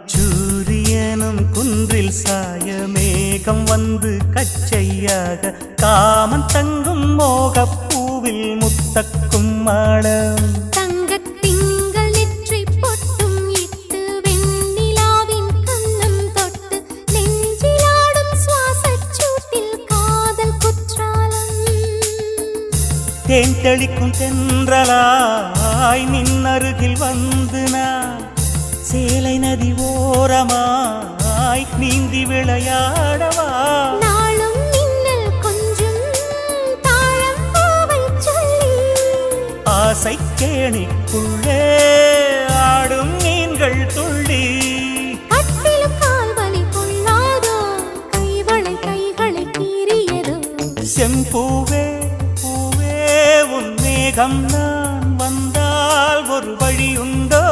அந்திச்சூரியனும் குன்றில் சாயமேகம் வந்து கச்சையாக காமன் தங்கும் மோகப்பூவில் முத்தக்கும் மாடம் தங்கத் திங்கள் நெற்றி பொட்டும் இட்டு வெண்ணிலாவின் கண்ணம் தொட்டு நெஞ்சிலாடும் சுவாசச் சூட்டில் காதல் குற்றாலம் தேன் தெளிக்கும் தென்றலாய் நின்னருகில் வந்து நான் சேலை நதி ஓரமாய் நீந்தி விளையாடவா நாளும் மின்னல் கொஞ்சம் தாழம் பூவை சொல்லி ஆசை கேணிக்குள்ளே ஆடும் மீன்கள் துள்ளி கட்டிலும் கால்வலி கொள்ளாதோ கைகளை கீறியதோ செம்பூவே பூவே உன் மேகம் நான் வந்தால் ஒரு வழி உண்டோ